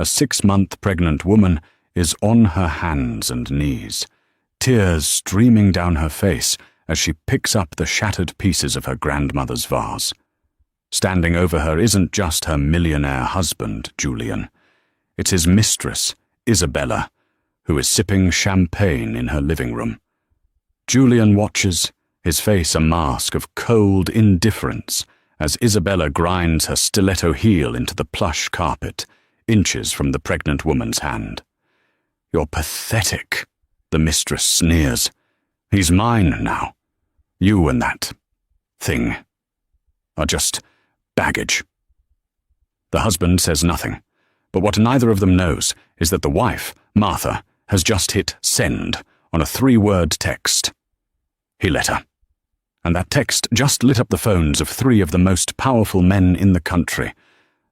A 6-month pregnant woman is on her hands and knees, tears streaming down her face as she picks up the shattered pieces of her grandmother's vase. Standing over her isn't just her millionaire husband, Julian. It's his mistress, Isabella, who is sipping champagne in her living room. Julian watches, his face a mask of cold indifference, as Isabella grinds her stiletto heel into the plush carpet, inches from the pregnant woman's hand. "You're pathetic," the mistress sneers. "He's mine now. You and that thing are just baggage." The husband says nothing, but what neither of them knows is that the wife, Martha, has just hit send on a 3-word text. He let her. And that text just lit up the phones of 3 of the most powerful men in the country.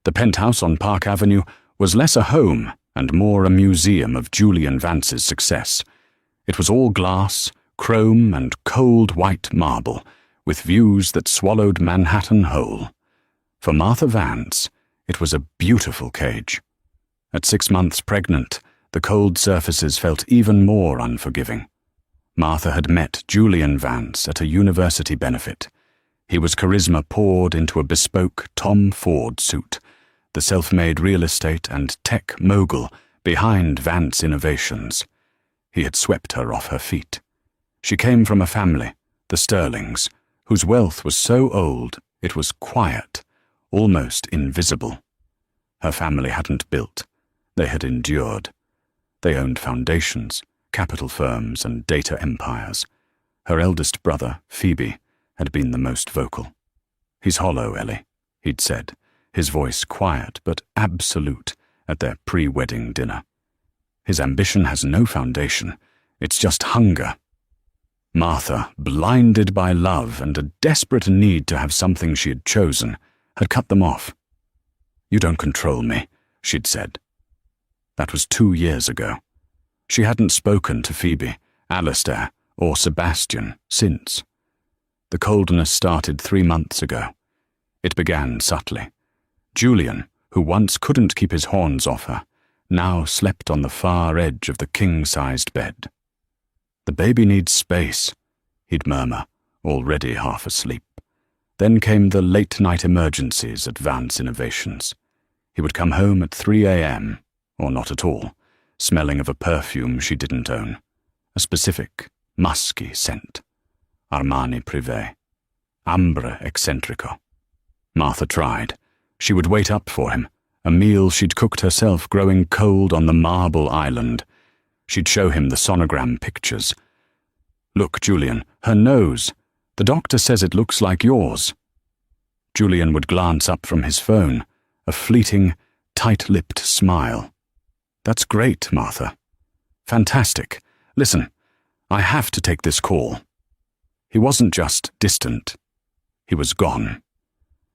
The penthouse on Park Avenue was less a home and more a museum of Julian Vance's success. It was all glass, chrome, and cold white marble, with views that swallowed Manhattan whole. For Martha Vance, it was a beautiful cage. At 6 months pregnant, the cold surfaces felt even more unforgiving. Martha had met Julian Vance at a university benefit. He was charisma poured into a bespoke Tom Ford suit, the self-made real estate and tech mogul behind Vance Innovations. He had swept her off her feet. She came from a family, the Sterlings, whose wealth was so old it was quiet, almost invisible. Her family hadn't built, they had endured. They owned foundations, capital firms, and data empires. Her eldest brother, Phoebe, had been the most vocal. "He's hollow, Ellie," he'd said, his voice quiet but absolute at their pre-wedding dinner. "His ambition has no foundation, it's just hunger." Martha, blinded by love and a desperate need to have something she had chosen, had cut them off. "You don't control me," she'd said. That was 2 years ago. She hadn't spoken to Phoebe, Alistair, or Sebastian since. The coldness started 3 months ago. It began subtly. Julian, who once couldn't keep his horns off her, now slept on the far edge of the king-sized bed. "The baby needs space," he'd murmur, already half asleep. Then came the late-night emergencies at Vance Innovations. He would come home at 3 a.m., or not at all, smelling of a perfume she didn't own, a specific, musky scent. Armani Privé. Ambre Eccentrico. Martha tried. She would wait up for him, a meal she'd cooked herself growing cold on the marble island. She'd show him the sonogram pictures. "Look, Julian, her nose. The doctor says it looks like yours." Julian would glance up from his phone, a fleeting, tight-lipped smile. "That's great, Martha. Fantastic. Listen, I have to take this call." He wasn't just distant. He was gone.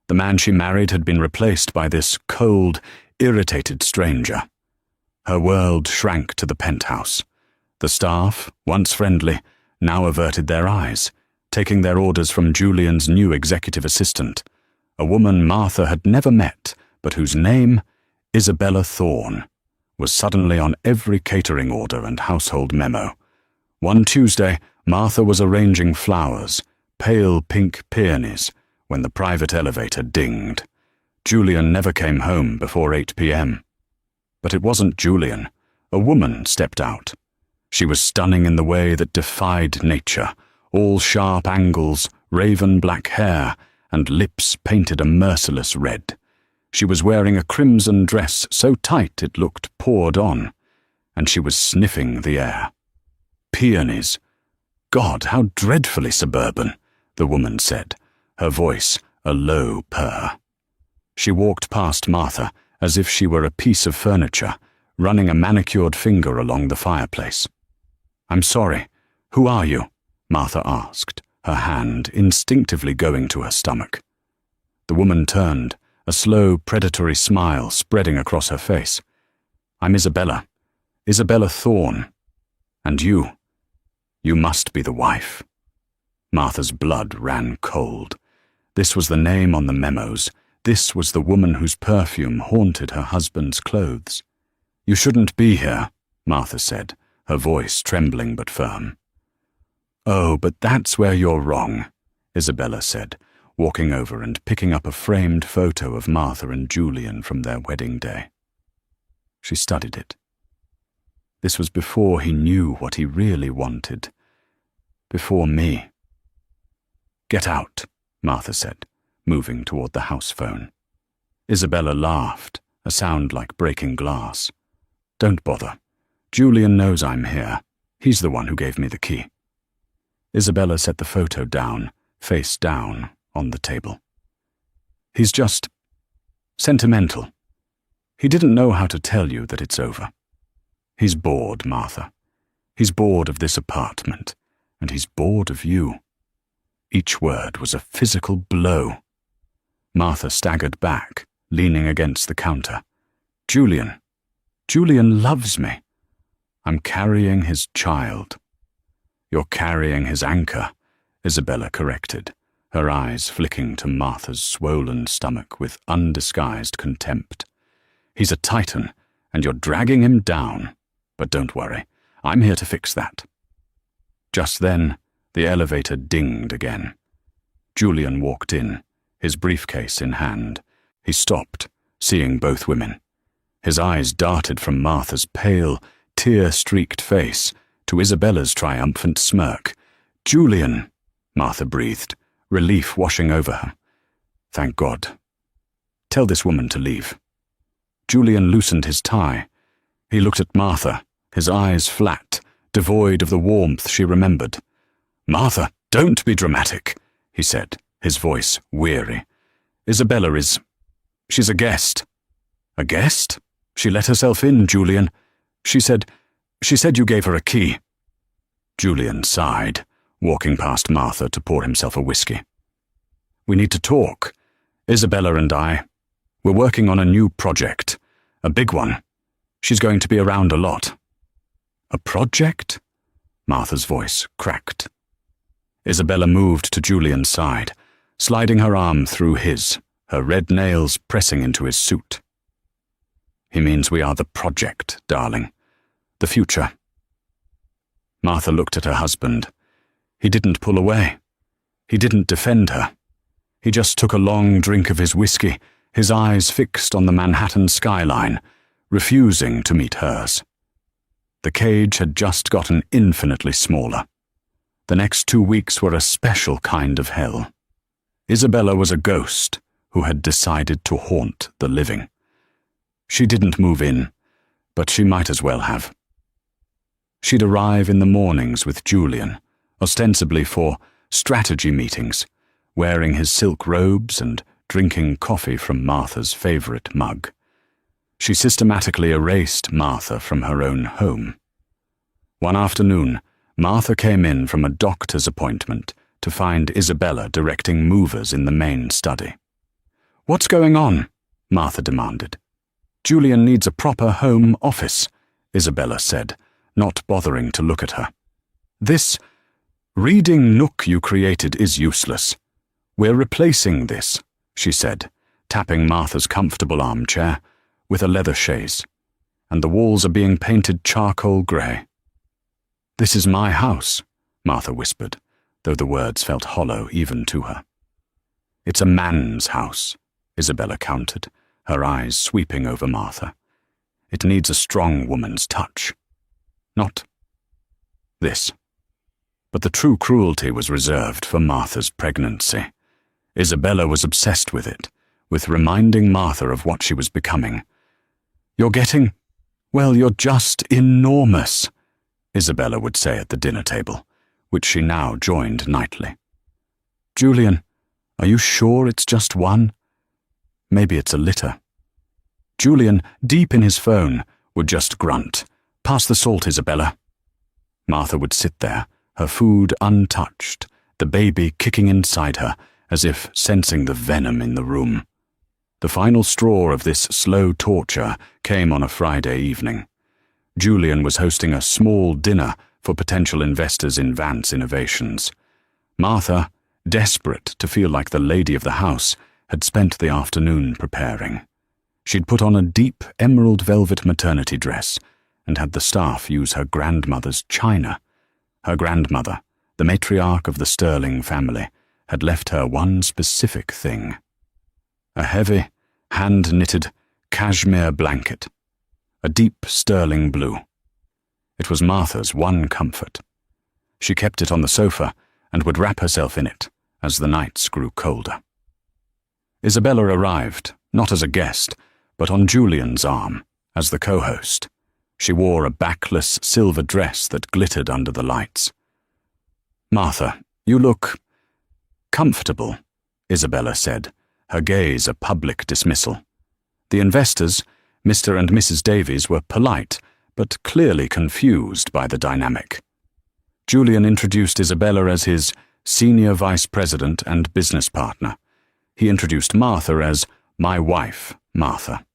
The man she married had been replaced by this cold, irritated stranger. Her world shrank to the penthouse. The staff, once friendly, now averted their eyes, taking their orders from Julian's new executive assistant, a woman Martha had never met, but whose name, Isabella Thorne, was suddenly on every catering order and household memo. One Tuesday, Martha was arranging flowers, pale pink peonies, when the private elevator dinged. Julian never came home before 8 p.m. But it wasn't Julian. A woman stepped out. She was stunning in the way that defied nature, all sharp angles, raven black hair, and lips painted a merciless red. She was wearing a crimson dress so tight it looked poured on, and she was sniffing the air. "Peonies. God, how dreadfully suburban," the woman said, her voice a low purr. She walked past Martha as if she were a piece of furniture, running a manicured finger along the fireplace. "I'm sorry. Who are you?" Martha asked, her hand instinctively going to her stomach. The woman turned, a slow, predatory smile spreading across her face. "I'm Isabella. Isabella Thorne. And you must be the wife." Martha's blood ran cold. This was the name on the memos. This was the woman whose perfume haunted her husband's clothes. You shouldn't be here, Martha said, her voice trembling but firm. Oh, but that's where you're wrong, Isabella said, walking over and picking up a framed photo of Martha and Julian from their wedding day. She studied it. This was before he knew what he really wanted. Before me. Get out, Martha said, moving toward the house phone. Isabella laughed, a sound like breaking glass. Don't bother. Julian knows I'm here. He's the one who gave me the key. Isabella set the photo down, face down, on the table. He's just sentimental. He didn't know how to tell you that it's over. He's bored, Martha. He's bored of this apartment, and he's bored of you. Each word was a physical blow. Martha staggered back, leaning against the counter. Julian loves me. I'm carrying his child. You're carrying his anchor, Isabella corrected, her eyes flicking to Martha's swollen stomach with undisguised contempt. He's a titan, and you're dragging him down. But don't worry, I'm here to fix that. Just then, the elevator dinged again. Julian walked in, his briefcase in hand. He stopped, seeing both women. His eyes darted from Martha's pale, tear-streaked face to Isabella's triumphant smirk. Julian, Martha breathed, relief washing over her. Thank God. Tell this woman to leave. Julian loosened his tie. He looked at Martha, his eyes flat, devoid of the warmth she remembered. Martha, don't be dramatic, he said, his voice weary. Isabella she's a guest. A guest? She let herself in, Julian. She said you gave her a key. Julian sighed, walking past Martha to pour himself a whiskey. We need to talk. Isabella and I. We're working on a new project. A big one. She's going to be around a lot. A project? Martha's voice cracked. Isabella moved to Julian's side, sliding her arm through his, her red nails pressing into his suit. He means we are the project, darling. The future. Martha looked at her husband. He didn't pull away. He didn't defend her. He just took a long drink of his whiskey, his eyes fixed on the Manhattan skyline, refusing to meet hers. The cage had just gotten infinitely smaller. The next 2 weeks were a special kind of hell. Isabella was a ghost who had decided to haunt the living. She didn't move in, but she might as well have. She'd arrive in the mornings with Julian, ostensibly for strategy meetings, wearing his silk robes and drinking coffee from Martha's favorite mug. She systematically erased Martha from her own home. One afternoon, Martha came in from a doctor's appointment to find Isabella directing movers in the main study. What's going on? Martha demanded. Julian needs a proper home office, Isabella said, not bothering to look at her. This reading nook you created is useless. We're replacing this, she said, tapping Martha's comfortable armchair with a leather chaise, and the walls are being painted charcoal grey. This is my house, Martha whispered, though the words felt hollow even to her. It's a man's house, Isabella countered, her eyes sweeping over Martha. It needs a strong woman's touch. Not this. But the true cruelty was reserved for Martha's pregnancy. Isabella was obsessed with it, with reminding Martha of what she was becoming. You're just enormous, Isabella would say at the dinner table, which she now joined nightly. Julian, are you sure it's just one? Maybe it's a litter. Julian, deep in his phone, would just grunt, Pass the salt, Isabella. Martha would sit there, her food untouched, the baby kicking inside her, as if sensing the venom in the room. The final straw of this slow torture came on a Friday evening. Julian was hosting a small dinner for potential investors in Vance Innovations. Martha, desperate to feel like the lady of the house, had spent the afternoon preparing. She'd put on a deep emerald velvet maternity dress and had the staff use her grandmother's china. Her grandmother, the matriarch of the Sterling family, had left her one specific thing: a heavy, hand-knitted cashmere blanket, a deep sterling blue. It was Martha's one comfort. She kept it on the sofa and would wrap herself in it as the nights grew colder. Isabella arrived, not as a guest, but on Julian's arm, as the co-host. She wore a backless silver dress that glittered under the lights. "Martha, you look comfortable," Isabella said, her gaze a public dismissal. The investors, Mr. and Mrs. Davies, were polite, but clearly confused by the dynamic. Julian introduced Isabella as his senior vice president and business partner. He introduced Martha as my wife, Martha.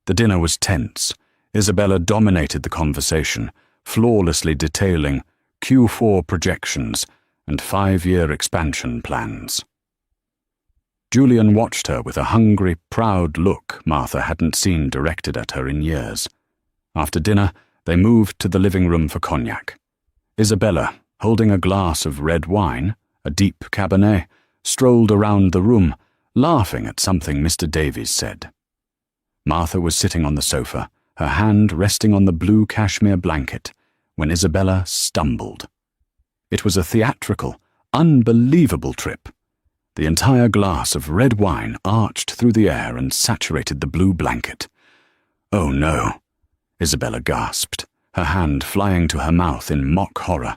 The dinner was tense. Isabella dominated the conversation, flawlessly detailing Q4 projections and 5-year expansion plans. Julian watched her with a hungry, proud look Martha hadn't seen directed at her in years. After dinner, they moved to the living room for cognac. Isabella, holding a glass of red wine, a deep Cabernet, strolled around the room, laughing at something Mr. Davies said. Martha was sitting on the sofa, her hand resting on the blue cashmere blanket, when Isabella stumbled. It was a theatrical, unbelievable trip. The entire glass of red wine arched through the air and saturated the blue blanket. "Oh no," Isabella gasped, her hand flying to her mouth in mock horror.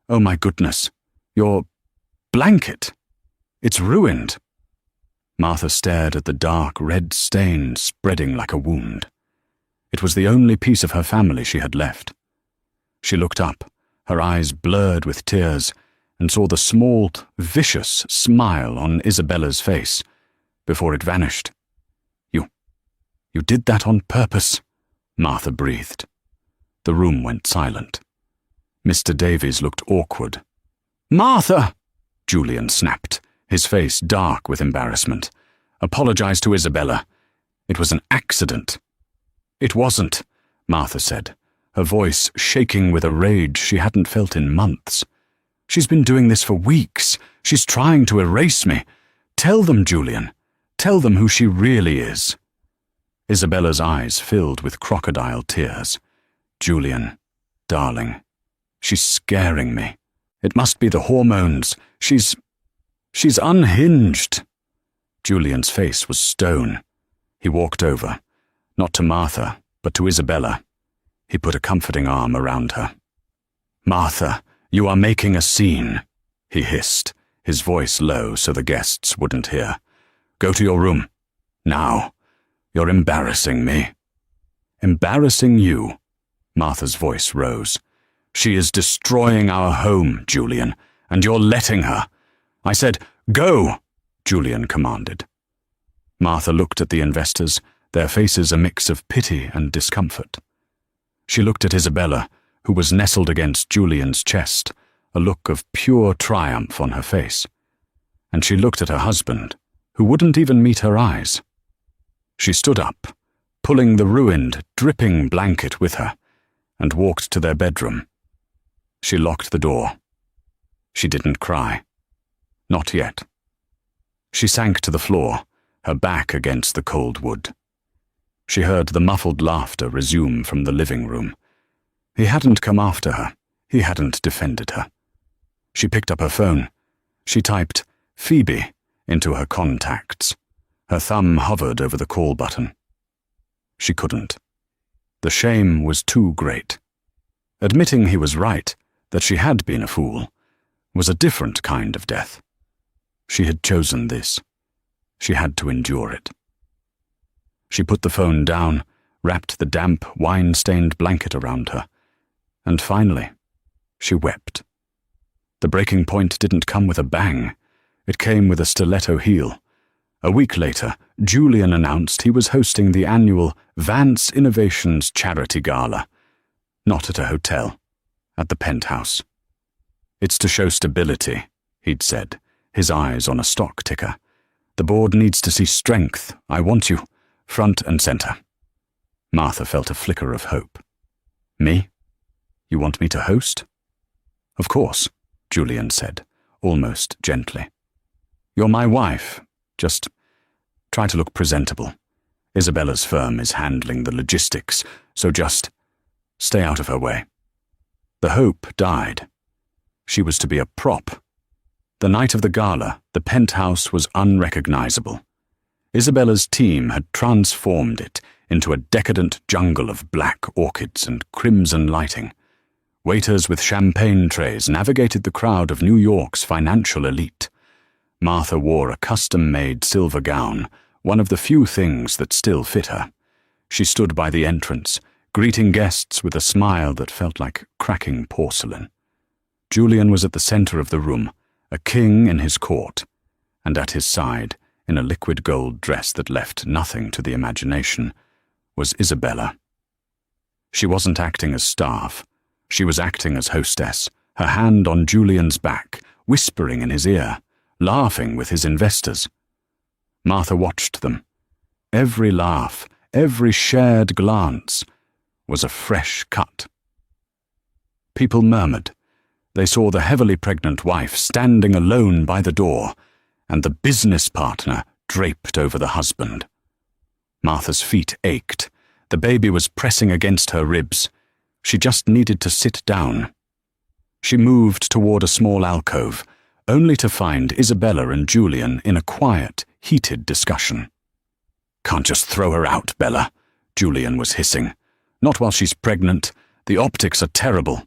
"Oh my goodness, your blanket! It's ruined!" Martha stared at the dark red stain spreading like a wound. It was the only piece of her family she had left. She looked up, her eyes blurred with tears, and saw the small, vicious smile on Isabella's face before it vanished. You did that on purpose," Martha breathed. The room went silent. Mr. Davies looked awkward. "Martha!" Julian snapped, his face dark with embarrassment. "Apologize to Isabella. It was an accident." "It wasn't," Martha said, her voice shaking with a rage she hadn't felt in months. "She's been doing this for weeks. She's trying to erase me. Tell them, Julian. Tell them who she really is." Isabella's eyes filled with crocodile tears. "Julian, darling, she's scaring me. It must be the hormones. She's unhinged." Julian's face was stone. He walked over, not to Martha, but to Isabella. He put a comforting arm around her. "Martha, you are making a scene," he hissed, his voice low so the guests wouldn't hear. "Go to your room. Now. You're embarrassing me." "Embarrassing you?" Martha's voice rose. "She is destroying our home, Julian, and you're letting her." "I said, go!" Julian commanded. Martha looked at the investors, their faces a mix of pity and discomfort. She looked at Isabella, who was nestled against Julian's chest, a look of pure triumph on her face. And she looked at her husband, who wouldn't even meet her eyes. She stood up, pulling the ruined, dripping blanket with her, and walked to their bedroom. She locked the door. She didn't cry. Not yet. She sank to the floor, her back against the cold wood. She heard the muffled laughter resume from the living room. He hadn't come after her. He hadn't defended her. She picked up her phone. She typed Phoebe into her contacts. Her thumb hovered over the call button. She couldn't. The shame was too great. Admitting he was right, that she had been a fool, was a different kind of death. She had chosen this. She had to endure it. She put the phone down, wrapped the damp, wine-stained blanket around her, and finally, she wept. The breaking point didn't come with a bang. It came with a stiletto heel. A week later, Julian announced he was hosting the annual Vance Innovations Charity Gala. Not at a hotel, at the penthouse. "It's to show stability," he'd said, his eyes on a stock ticker. "The board needs to see strength. I want you. front and center. Martha felt a flicker of hope. Me? You want me to host? Of course, Julian said, almost gently. You're my wife. Just try to look presentable. Isabella's firm is handling the logistics, so just stay out of her way. The hope died. She was to be a prop. The night of the gala, the penthouse was unrecognizable. Isabella's team had transformed it into a decadent jungle of black orchids and crimson lighting. Waiters with champagne trays navigated the crowd of New York's financial elite. Martha wore a custom-made silver gown, one of the few things that still fit her. She stood by the entrance, greeting guests with a smile that felt like cracking porcelain. Julian was at the center of the room, a king in his court, and at his side, in a liquid gold dress that left nothing to the imagination, was Isabella. She wasn't acting as staff. She was acting as hostess, her hand on Julian's back, whispering in his ear, laughing with his investors. Martha watched them. Every laugh, every shared glance was a fresh cut. People murmured. They saw the heavily pregnant wife standing alone by the door, and the business partner draped over the husband. Martha's feet ached. The baby was pressing against her ribs. She just needed to sit down. She moved toward a small alcove, only to find Isabella and Julian in a quiet, heated discussion. Can't just throw her out, Bella, Julian was hissing. Not while she's pregnant. The optics are terrible.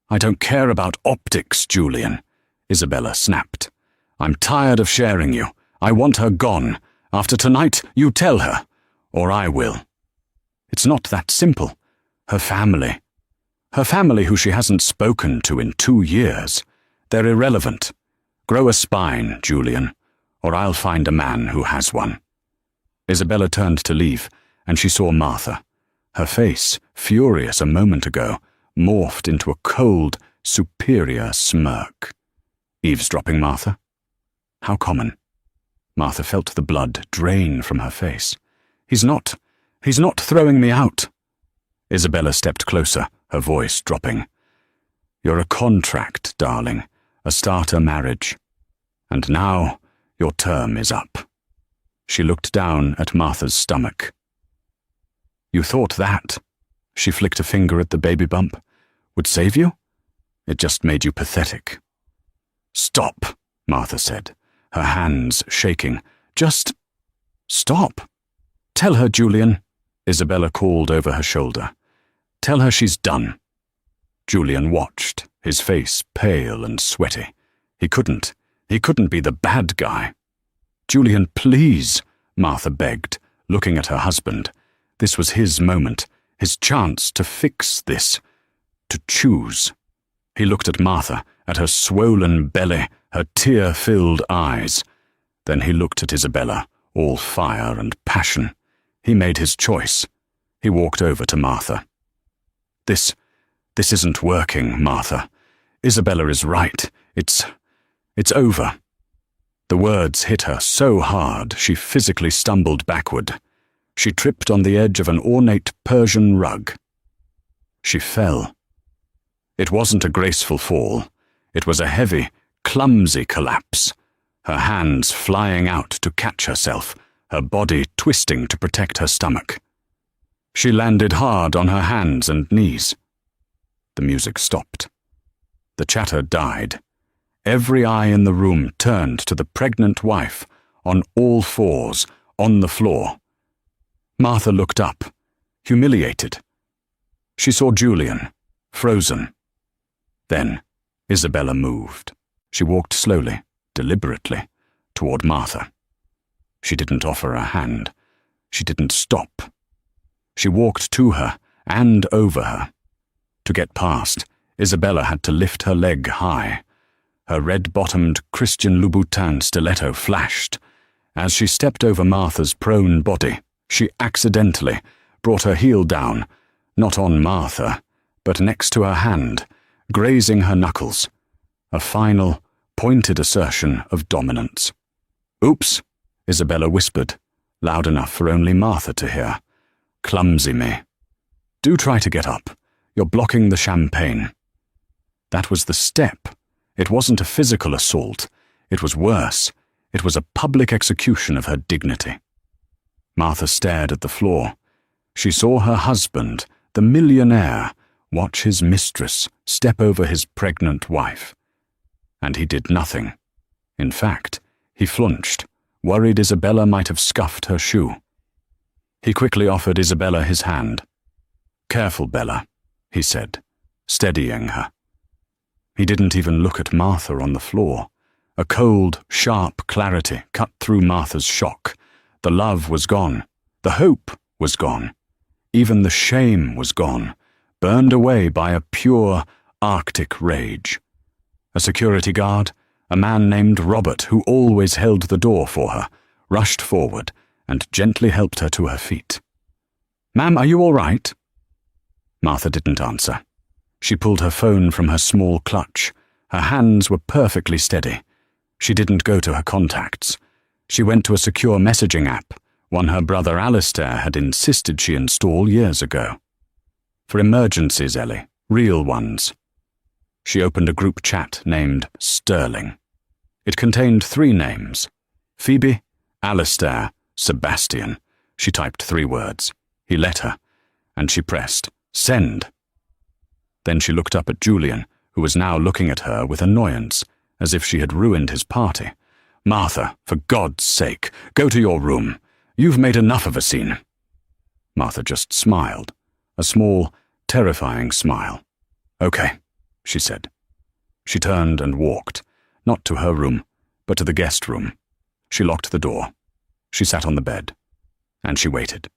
I don't care about optics, Julian, Isabella snapped. I'm tired of sharing you. I want her gone. After tonight, you tell her, or I will. It's not that simple. Her family. Her family who she hasn't spoken to in 2 years. They're irrelevant. Grow a spine, Julian, or I'll find a man who has one. Isabella turned to leave, and she saw Martha. Her face, furious a moment ago, morphed into a cold, superior smirk. Eavesdropping, Martha? How common. Martha felt the blood drain from her face. He's not throwing me out. Isabella stepped closer, her voice dropping. You're a contract, darling, a starter marriage. And now your term is up. She looked down at Martha's stomach. You thought that, she flicked a finger at the baby bump, would save you? It just made you pathetic. Stop, Martha said, her hands shaking. Just stop. Tell her, Julian, Isabella called over her shoulder. Tell her she's done. Julian watched, his face pale and sweaty. He couldn't be the bad guy. Julian, please, Martha begged, looking at her husband. This was his moment, his chance to fix this, to choose. He looked at Martha, at her swollen belly, her tear-filled eyes. Then he looked at Isabella, all fire and passion. He made his choice. He walked over to Martha. This isn't working, Martha. Isabella is right. It's over. The words hit her so hard she physically stumbled backward. She tripped on the edge of an ornate Persian rug. She fell. It wasn't a graceful fall. It was a heavy, clumsy collapse, her hands flying out to catch herself, her body twisting to protect her stomach. She landed hard on her hands and knees. The music stopped. The chatter died. Every eye in the room turned to the pregnant wife, on all fours, on the floor. Martha looked up, humiliated. She saw Julian, frozen. Then Isabella moved. She walked slowly, deliberately, toward Martha. She didn't offer a hand. She didn't stop. She walked to her and over her. To get past, Isabella had to lift her leg high. Her red-bottomed Christian Louboutin stiletto flashed. As she stepped over Martha's prone body, she accidentally brought her heel down, not on Martha, but next to her hand, grazing her knuckles. A final, pointed assertion of dominance. Oops, Isabella whispered, loud enough for only Martha to hear. Clumsy me. Do try to get up. You're blocking the champagne. That was the step. It wasn't a physical assault. It was worse. It was a public execution of her dignity. Martha stared at the floor. She saw her husband, the millionaire, watch his mistress step over his pregnant wife. And he did nothing. In fact, he flinched, worried Isabella might have scuffed her shoe. He quickly offered Isabella his hand. "Careful, Bella," he said, steadying her. He didn't even look at Martha on the floor. A cold, sharp clarity cut through Martha's shock. The love was gone. The hope was gone. Even the shame was gone, burned away by a pure, Arctic rage. A security guard, a man named Robert, who always held the door for her, rushed forward and gently helped her to her feet. "Ma'am, are you all right?" Martha didn't answer. She pulled her phone from her small clutch. Her hands were perfectly steady. She didn't go to her contacts. She went to a secure messaging app, one her brother Alistair had insisted she install years ago. For emergencies, Ellie, real ones. She opened a group chat named Sterling. It contained 3 names: Phoebe, Alistair, Sebastian. She typed 3 words. He let her, and she pressed send. Then she looked up at Julian, who was now looking at her with annoyance, as if she had ruined his party. "Martha, for God's sake, go to your room. You've made enough of a scene." Martha just smiled, a small, terrifying smile. "Okay," she said. She turned and walked, not to her room, but to the guest room. She locked the door. She sat on the bed, and she waited.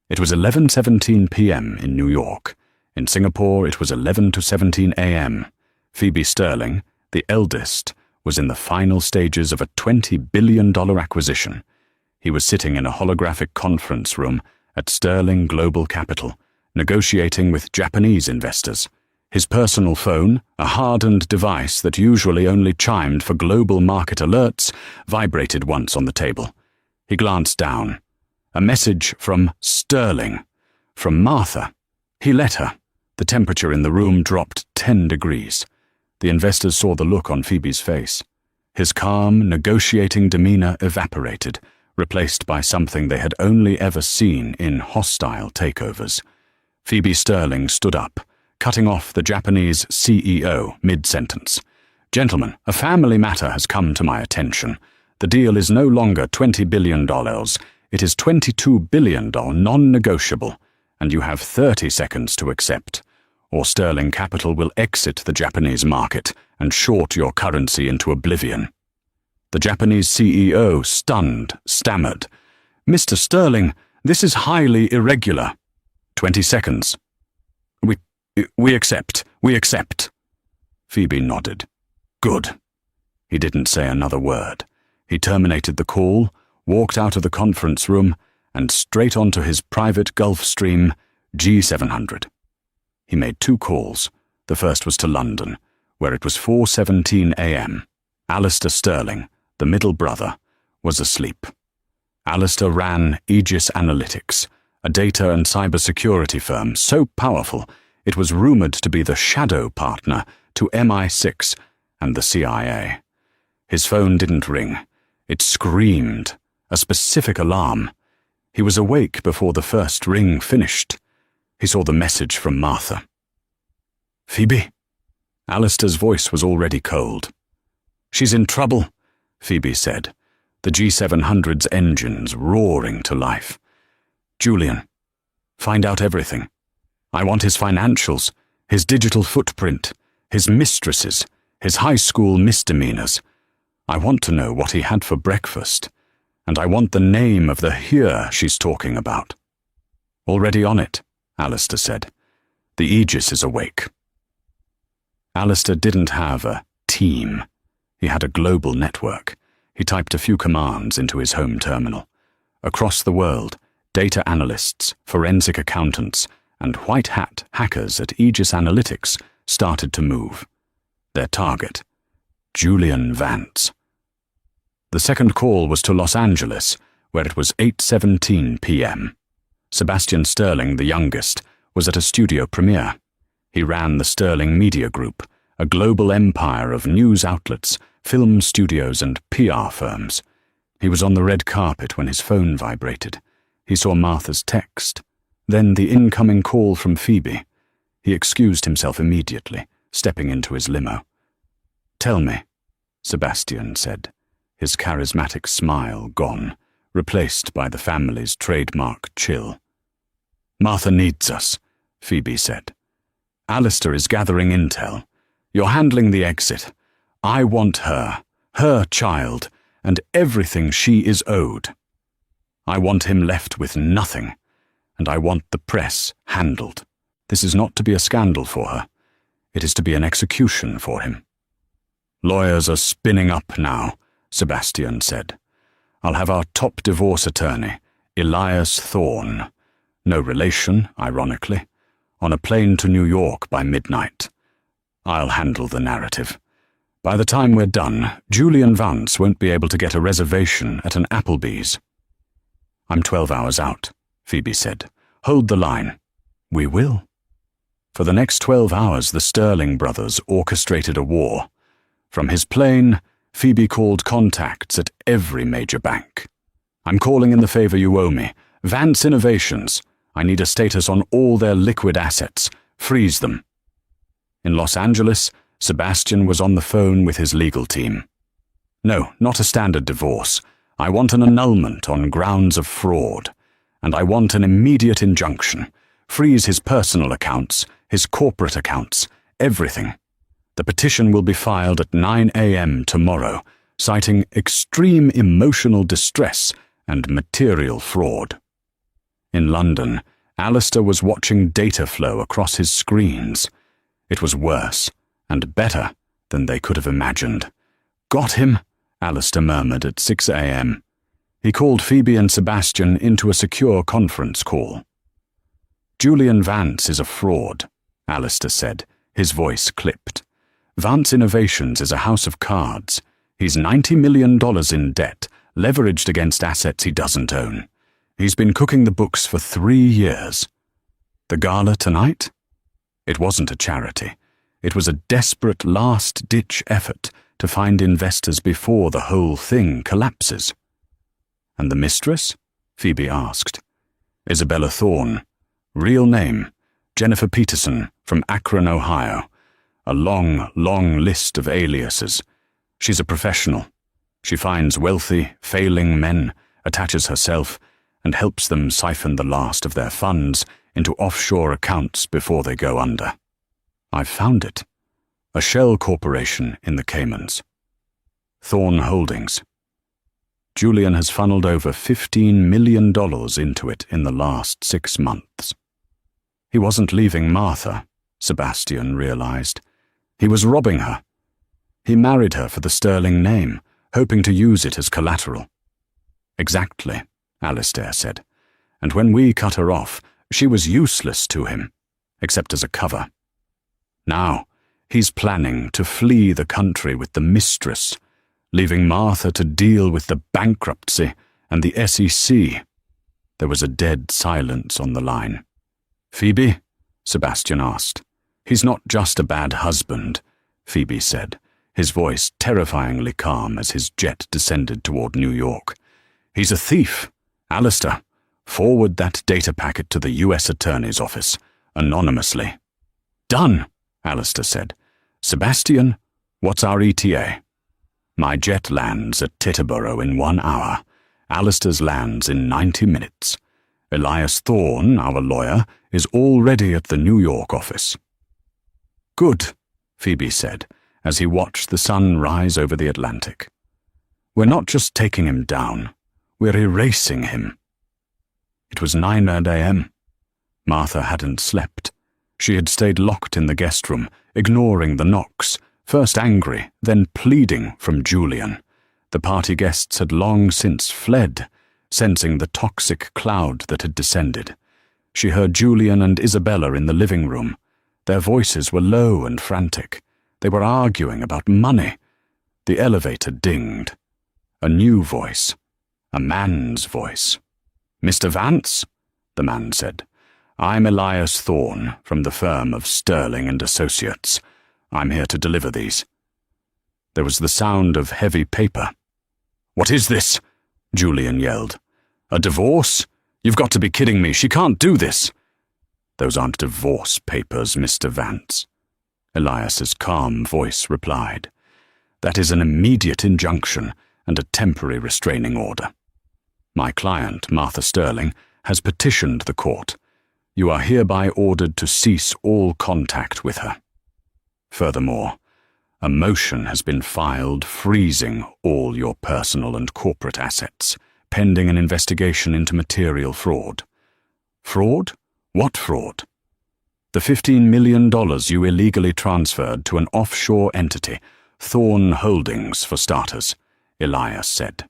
It was 11:17 p.m. in New York. In Singapore, it was 11 to 17 a.m. Phoebe Sterling, the eldest, was in the final stages of a $20 billion acquisition. He was sitting in a holographic conference room at Sterling Global Capital, negotiating with Japanese investors. His personal phone, a hardened device that usually only chimed for global market alerts, vibrated once on the table. He glanced down. A message from Sterling. From Martha. He let her. The temperature in the room dropped 10 degrees. The investors saw the look on Phoebe's face. His calm, negotiating demeanor evaporated, replaced by something they had only ever seen in hostile takeovers. Phoebe Sterling stood up, cutting off the Japanese CEO mid-sentence. "Gentlemen, a family matter has come to my attention. The deal is no longer $20 billion. It is $22 billion non-negotiable, and you have 30 seconds to accept, or Sterling Capital will exit the Japanese market and short your currency into oblivion." The Japanese CEO, stunned, stammered, "Mr. Sterling, this is highly irregular." 20 seconds. We accept. We accept." Phoebe nodded. "Good." He didn't say another word. He terminated the call, walked out of the conference room, and straight onto his private Gulfstream G700. He made 2 calls. The first was to London, where it was 4:17 a.m. Alistair Sterling, the middle brother, was asleep. Alistair ran Aegis Analytics, a data and cybersecurity firm so powerful it was rumored to be the shadow partner to MI6 and the CIA. His phone didn't ring. It screamed, a specific alarm. He was awake before the first ring finished. He saw the message from Martha. "Phoebe?" Alistair's voice was already cold. "She's in trouble," Phoebe said, the G700's engines roaring to life. "Julian, find out everything. I want his financials, his digital footprint, his mistresses, his high school misdemeanors. I want to know what he had for breakfast, and I want the name of the here she's talking about." "Already on it," Alistair said. "The Aegis is awake." Alistair didn't have a team. He had a global network. He typed a few commands into his home terminal. Across the world, data analysts, forensic accountants, and white-hat hackers at Aegis Analytics started to move. Their target, Julian Vance. The second call was to Los Angeles, where it was 8:17 p.m. Sebastian Sterling, the youngest, was at a studio premiere. He ran the Sterling Media Group, a global empire of news outlets, film studios and PR firms. He was on the red carpet when his phone vibrated. He saw Martha's text, then the incoming call from Phoebe. He excused himself immediately, stepping into his limo. "Tell me," Sebastian said, his charismatic smile gone, replaced by the family's trademark chill. "Martha needs us," Phoebe said. "Alistair is gathering intel. You're handling the exit. I want her child, and everything she is owed. I want him left with nothing, and I want the press handled. This is not to be a scandal for her. It is to be an execution for him." "Lawyers are spinning up now," Sebastian said. "I'll have our top divorce attorney, Elias Thorne, no relation, ironically, on a plane to New York by midnight. I'll handle the narrative. By the time we're done, Julian Vance won't be able to get a reservation at an Applebee's." "I'm 12 hours out," Phoebe said. "Hold the line." "We will." For the next 12 hours, the Sterling brothers orchestrated a war. From his plane, Phoebe called contacts at every major bank. "I'm calling in the favor you owe me. Vance Innovations. I need a status on all their liquid assets. Freeze them." In Los Angeles, Sebastian was on the phone with his legal team. "No, not a standard divorce. I want an annulment on grounds of fraud. And I want an immediate injunction. Freeze his personal accounts, his corporate accounts, everything. The petition will be filed at 9 a.m. tomorrow, citing extreme emotional distress and material fraud." In London, Alistair was watching data flow across his screens. It was worse and better than they could have imagined. "Got him," Alistair murmured at 6 a.m. He called Phoebe and Sebastian into a secure conference call. "Julian Vance is a fraud," Alistair said, his voice clipped. "Vance Innovations is a house of cards. He's $90 million in debt, leveraged against assets he doesn't own. He's been cooking the books for 3 years. The gala tonight? It wasn't a charity. It was a desperate last-ditch effort to find investors before the whole thing collapses." "And the mistress?" Phoebe asked. "Isabella Thorne. Real name, Jennifer Peterson, from Akron, Ohio. A long, long list of aliases. She's a professional. She finds wealthy, failing men, attaches herself, and helps them siphon the last of their funds into offshore accounts before they go under. I've found it. A shell corporation in the Caymans. Thorne Holdings. Julian has funneled over $15 million into it in the last 6 months. He wasn't leaving Martha, Sebastian realized. He was robbing her. He married her for the Sterling name, hoping to use it as collateral." "Exactly," Alistair said. "And when we cut her off, she was useless to him, except as a cover. Now, he's planning to flee the country with the mistress, leaving Martha to deal with the bankruptcy and the SEC. There was a dead silence on the line. "Phoebe?" Sebastian asked. "He's not just a bad husband," Phoebe said, his voice terrifyingly calm as his jet descended toward New York. "He's a thief. Alistair, forward that data packet to the U.S. Attorney's office, anonymously." "Done," Alistair said. "Sebastian, what's our ETA?" "My jet lands at Titterborough in 1 hour. Alistair's lands in 90 minutes. Elias Thorne, our lawyer, is already at the New York office." "Good," Phoebe said, as he watched the sun rise over the Atlantic. "We're not just taking him down, we're erasing him." It was 9 a.m. Martha hadn't slept. She had stayed locked in the guest room, ignoring the knocks, first angry, then pleading from Julian. The party guests had long since fled, sensing the toxic cloud that had descended. She heard Julian and Isabella in the living room. Their voices were low and frantic. They were arguing about money. The elevator dinged. A new voice, A man's voice. "Mr. Vance?" the man said. "I'm Elias Thorne from the firm of Sterling and Associates. I'm here to deliver these." There was the sound of heavy paper. "What is this?" Julian yelled. "A divorce? You've got to be kidding me. She can't do this." "Those aren't divorce papers, Mr. Vance," Elias's calm voice replied. "That is an immediate injunction and a temporary restraining order. My client, Martha Sterling, has petitioned the court. You are hereby ordered to cease all contact with her. Furthermore, a motion has been filed freezing all your personal and corporate assets, pending an investigation into material fraud." "Fraud? What fraud?" "The $15 million you illegally transferred to an offshore entity, Thorne Holdings for starters," Elias said.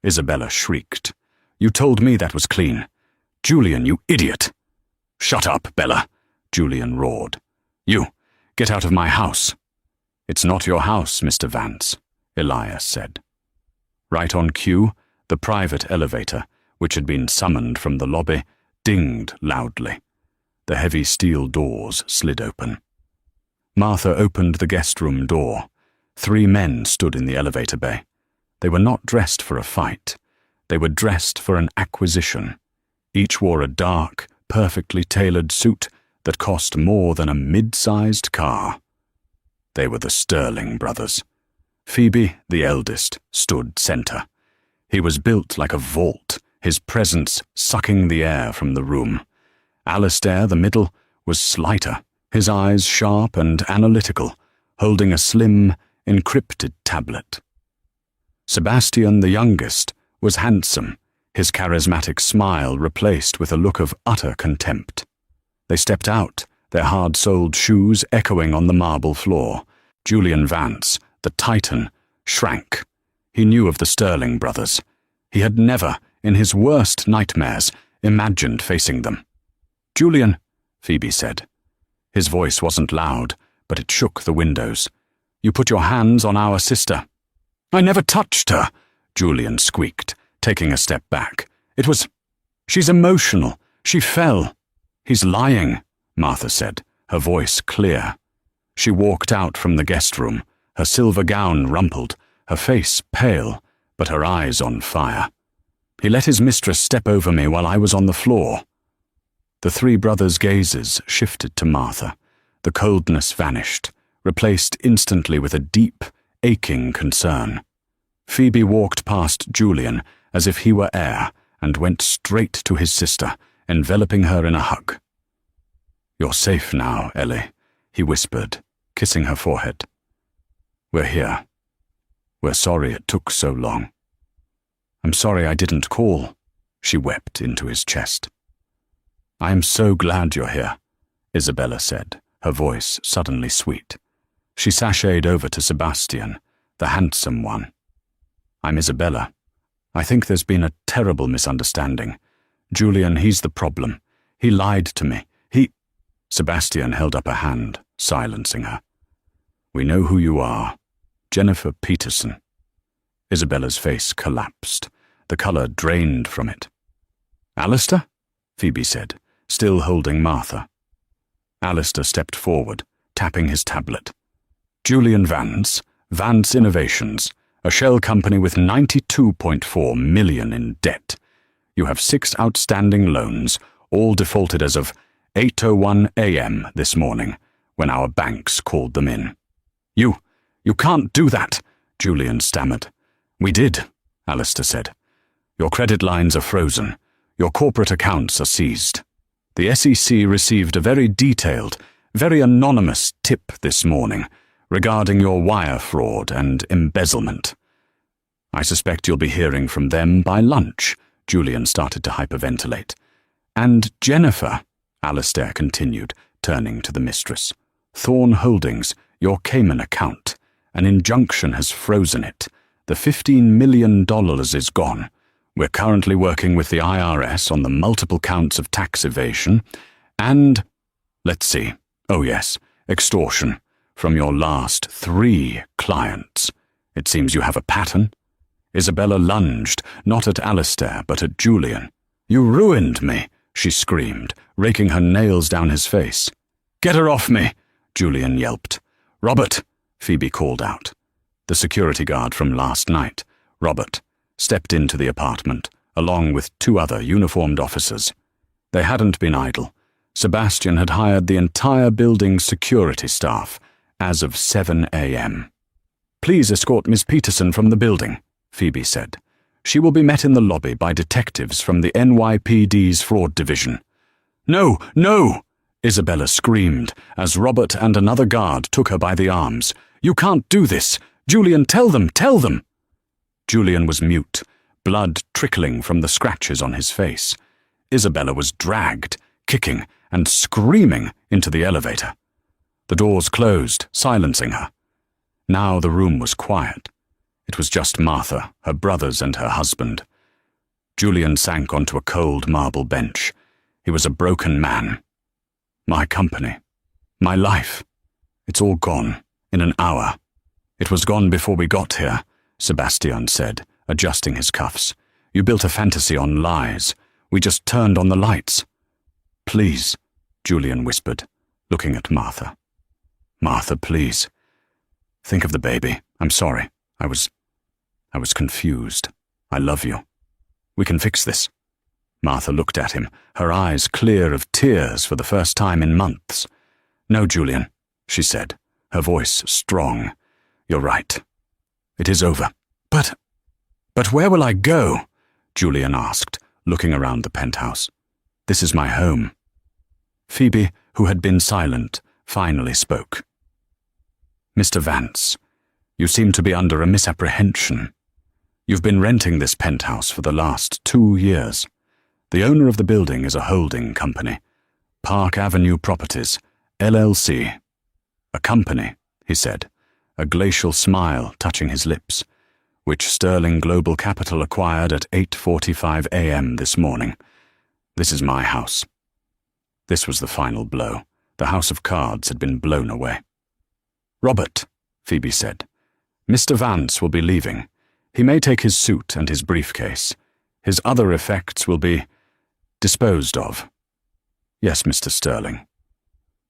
Isabella shrieked. "You told me that was clean. Julian, you idiot!" "Shut up, Bella," Julian roared. "You, get out of my house." "It's not your house, Mr. Vance," Elias said. Right on cue, the private elevator, which had been summoned from the lobby, dinged loudly. The heavy steel doors slid open. Martha opened the guest room door. 3 men stood in the elevator bay. They were not dressed for a fight. They were dressed for an acquisition. Each wore a dark, perfectly tailored suit that cost more than a mid-sized car. They were the Sterling brothers. Phoebe, the eldest, stood center. He was built like a vault, his presence sucking the air from the room. Alistair, the middle, was slighter, his eyes sharp and analytical, holding a slim, encrypted tablet. Sebastian, the youngest, was handsome, his charismatic smile replaced with a look of utter contempt. They stepped out, their hard-soled shoes echoing on the marble floor. Julian Vance, the Titan, shrank. He knew of the Sterling brothers. He had never, in his worst nightmares, imagined facing them. "Julian," Phoebe said. His voice wasn't loud, but it shook the windows. "You put your hands on our sister." "I never touched her," Julian squeaked, taking a step back. She's emotional. She fell." "He's lying," Martha said, her voice clear. She walked out from the guest room, her silver gown rumpled, her face pale, but her eyes on fire. "He let his mistress step over me while I was on the floor." The 3 brothers' gazes shifted to Martha. The coldness vanished, replaced instantly with a deep, aching concern. Phoebe walked past Julian as if he were air and went straight to his sister, enveloping her in a hug. "You're safe now, Ellie," he whispered, kissing her forehead. "We're here. We're sorry it took so long." "I'm sorry I didn't call," she wept into his chest. "I am so glad you're here," Isabella said, her voice suddenly sweet. She sashayed over to Sebastian, the handsome one. "I'm Isabella. I think there's been a terrible misunderstanding. Julian, he's the problem. He lied to me. Sebastian held up a hand, silencing her. "We know who you are. Jennifer Peterson." Isabella's face collapsed. The color drained from it. "Alistair?" Phoebe said, still holding Martha. Alistair stepped forward, tapping his tablet. "Julian Vance, Vance Innovations, a shell company with $92.4 million in debt. You have 6 outstanding loans, all defaulted as of 8:01 a.m. this morning, when our banks called them in." You can't do that," Julian stammered. "We did," Alistair said. "Your credit lines are frozen. Your corporate accounts are seized. The SEC received a very detailed, very anonymous tip this morning regarding your wire fraud and embezzlement. I suspect you'll be hearing from them by lunch." Julian started to hyperventilate. "And Jennifer," Alistair continued, turning to the mistress. "Thorne Holdings, your Cayman account. An injunction has frozen it. The $15 million is gone. We're currently working with the IRS on the multiple counts of tax evasion and, let's see, oh yes, extortion from your last 3 clients. It seems you have a pattern." Isabella lunged, not at Alistair, but at Julian. "You ruined me," she screamed, raking her nails down his face. "Get her off me," Julian yelped. "Robert," Phoebe called out. The security guard from last night, Robert, stepped into the apartment, along with 2 other uniformed officers. They hadn't been idle. Sebastian had hired the entire building's security staff as of 7 a.m. "Please escort Miss Peterson from the building," Phoebe said. "She will be met in the lobby by detectives from the NYPD's fraud division." "No, no!" Isabella screamed as Robert and another guard took her by the arms. "You can't do this! Julian, tell them! Julian was mute, blood trickling from the scratches on his face. Isabella was dragged, kicking and screaming, into the elevator. The doors closed, silencing her. Now the room was quiet. It was just Martha, her brothers, and her husband. Julian sank onto a cold marble bench. He was a broken man. "My company. My life. It's all gone, in an hour." "It was gone before we got here," Sebastian said, adjusting his cuffs. "You built a fantasy on lies. We just turned on the lights." "Please," Julian whispered, looking at Martha. "Martha, please. Think of the baby. I'm sorry. I was confused. I love you. We can fix this." Martha looked at him, her eyes clear of tears for the first time in months. "No, Julian," she said, her voice strong. "You're right. It is over." But where will I go?" Julian asked, looking around the penthouse. "This is my home." Phoebe, who had been silent, finally spoke. "Mr. Vance, you seem to be under a misapprehension. You've been renting this penthouse for the last 2 years. The owner of the building is a holding company, Park Avenue Properties, LLC. "A company," he said, a glacial smile touching his lips, "which Sterling Global Capital acquired at 8:45 a.m. this morning. This is my house." This was the final blow. The house of cards had been blown away. "Robert," Phoebe said, "Mr. Vance will be leaving. He may take his suit and his briefcase. His other effects will be disposed of." "Yes, Mr. Sterling."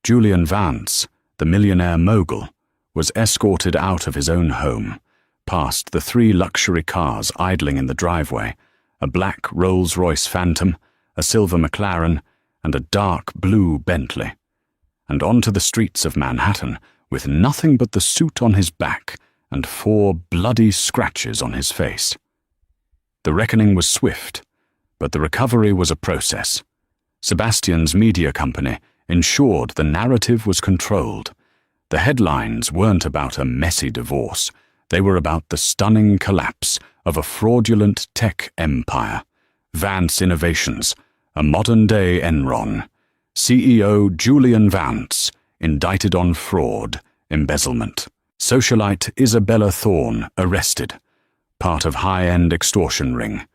Julian Vance, the millionaire mogul, was escorted out of his own home, past the 3 luxury cars idling in the driveway, a black Rolls-Royce Phantom, a silver McLaren, and a dark blue Bentley, and onto the streets of Manhattan with nothing but the suit on his back and 4 bloody scratches on his face. The reckoning was swift, but the recovery was a process. Sebastian's media company ensured the narrative was controlled. The headlines weren't about a messy divorce. They were about the stunning collapse of a fraudulent tech empire. Vance Innovations, a modern-day Enron. CEO Julian Vance, indicted on fraud, embezzlement. Socialite Isabella Thorne, arrested. Part of high-end extortion ring.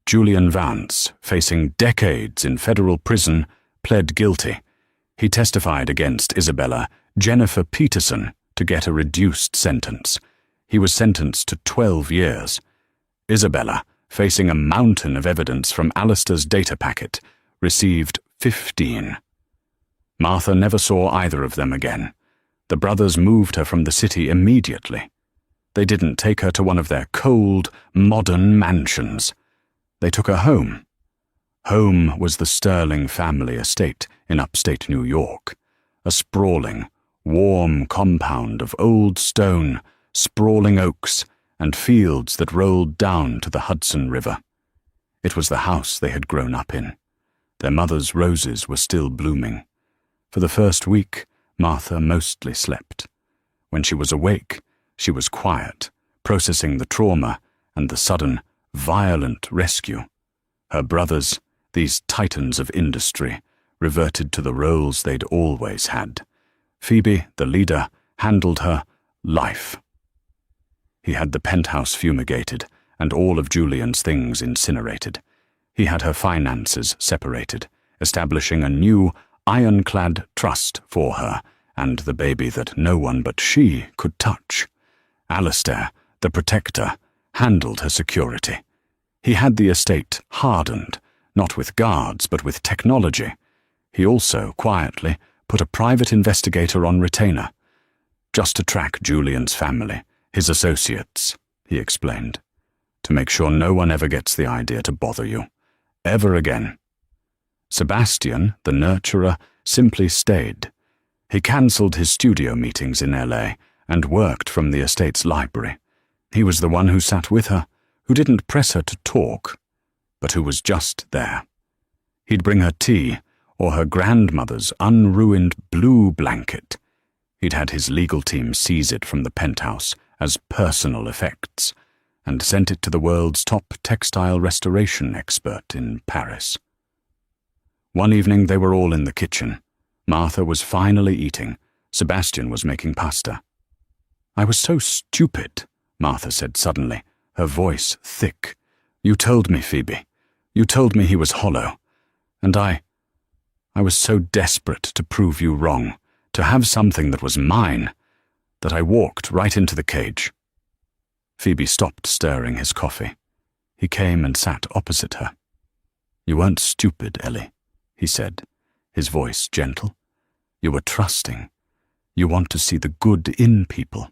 Julian Vance, facing decades in federal prison, pled guilty. He testified against Isabella Jennifer Peterson to get a reduced sentence. He was sentenced to 12 years. Isabella, facing a mountain of evidence from Alistair's data packet, received 15. Martha never saw either of them again. The brothers moved her from the city immediately. They didn't take her to one of their cold, modern mansions. They took her home. Home was the Sterling family estate in upstate New York, a sprawling, warm compound of old stone, sprawling oaks, and fields that rolled down to the Hudson River. It was the house they had grown up in. Their mother's roses were still blooming. For the first week, Martha mostly slept. When she was awake, she was quiet, processing the trauma and the sudden, violent rescue. Her brothers, these titans of industry, reverted to the roles they'd always had. Phoebe, the leader, handled her life. He had the penthouse fumigated and all of Julian's things incinerated. He had her finances separated, establishing a new, ironclad trust for her and the baby that no one but she could touch. Alistair, the protector, handled her security. He had the estate hardened, not with guards but with technology. He also, quietly, put a private investigator on retainer, just to track Julian's family, his associates, he explained, to make sure no one ever gets the idea to bother you, ever again. Sebastian, the nurturer, simply stayed. He cancelled his studio meetings in LA and worked from the estate's library. He was the one who sat with her, who didn't press her to talk, but who was just there. He'd bring her tea, or her grandmother's unruined blue blanket. He'd had his legal team seize it from the penthouse as personal effects, and sent it to the world's top textile restoration expert in Paris. One evening they were all in the kitchen. Martha was finally eating. Sebastian was making pasta. "I was so stupid," Martha said suddenly, her voice thick. "You told me, Phoebe. You told me he was hollow. And I was so desperate to prove you wrong, to have something that was mine, that I walked right into the cage." Phoebe stopped stirring his coffee. He came and sat opposite her. "You weren't stupid, Ellie," he said, his voice gentle. "You were trusting. You want to see the good in people.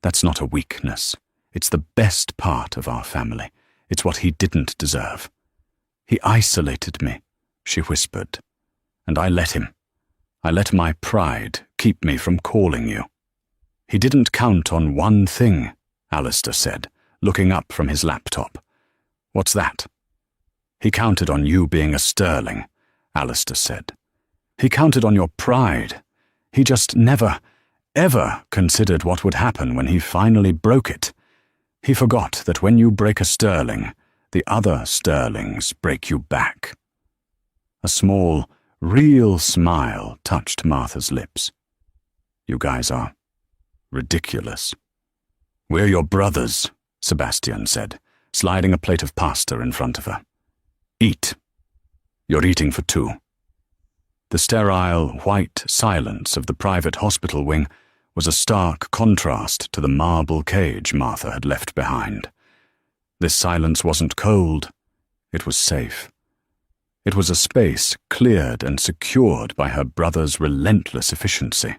That's not a weakness. It's the best part of our family. It's what he didn't deserve. He isolated me," she whispered, "and I let him. I let my pride keep me from calling you." "He didn't count on one thing," Alistair said, looking up from his laptop. "What's that?" "He counted on you being a sterling," Alistair said. "He counted on your pride. He just never, ever considered what would happen when he finally broke it. He forgot that when you break a sterling, the other sterlings break you back." A small, real smile touched Martha's lips. "You guys are ridiculous." "We're your brothers," Sebastian said, sliding a plate of pasta in front of her. "Eat. You're eating for two." The sterile, white silence of the private hospital wing was a stark contrast to the marble cage Martha had left behind. This silence wasn't cold. It was safe. It was a space cleared and secured by her brother's relentless efficiency.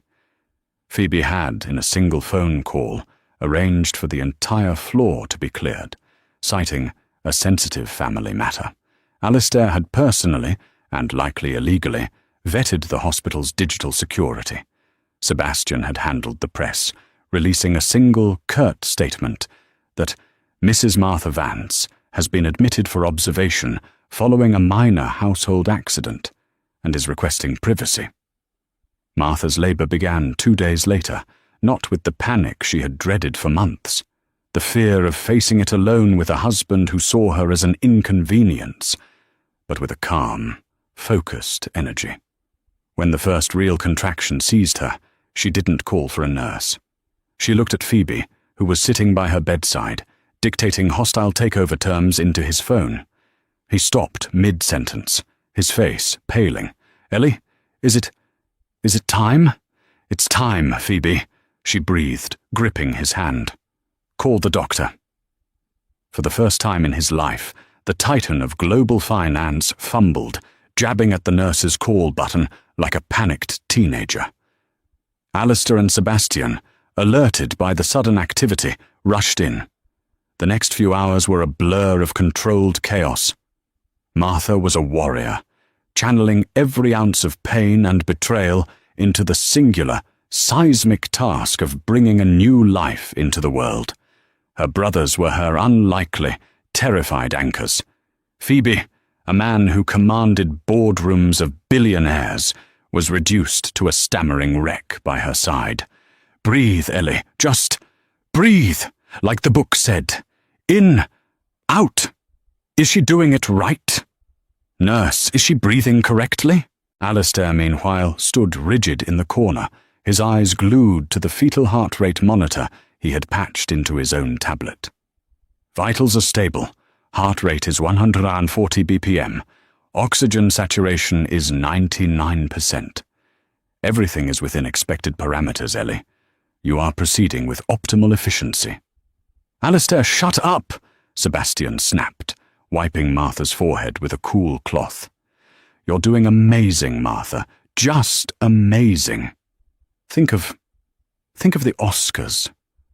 Phoebe had, in a single phone call, arranged for the entire floor to be cleared, citing a sensitive family matter. Alistair had personally, and likely illegally, vetted the hospital's digital security. Sebastian had handled the press, releasing a single, curt statement that Mrs. Martha Vance has been admitted for observation following a minor household accident and is requesting privacy. Martha's labor began 2 days later, not with the panic she had dreaded for months, the fear of facing it alone with a husband who saw her as an inconvenience, but with a calm, focused energy. When the first real contraction seized her, she didn't call for a nurse. She looked at Phoebe, who was sitting by her bedside, dictating hostile takeover terms into his phone. He stopped mid-sentence, his face paling. "Ellie, is it time?" "It's time, Phoebe," she breathed, gripping his hand. "Call the doctor." For the first time in his life, the titan of global finance fumbled, jabbing at the nurse's call button like a panicked teenager. Alistair and Sebastian, alerted by the sudden activity, rushed in. The next few hours were a blur of controlled chaos. Martha was a warrior, channeling every ounce of pain and betrayal into the singular, seismic task of bringing a new life into the world. Her brothers were her unlikely, terrified anchors. Phoebe, a man who commanded boardrooms of billionaires, was reduced to a stammering wreck by her side. "Breathe, Ellie, just breathe, like the book said. In, out. Is she doing it right? Nurse, is she breathing correctly?" Alistair, meanwhile, stood rigid in the corner, his eyes glued to the fetal heart rate monitor he had patched into his own tablet. "Vitals are stable. Heart rate is 140 BPM. Oxygen saturation is 99%. Everything is within expected parameters, Ellie. You are proceeding with optimal efficiency." "Alistair, shut up!" Sebastian snapped, wiping Martha's forehead with a cool cloth. "You're doing amazing, Martha. Just amazing. Think of the Oscars.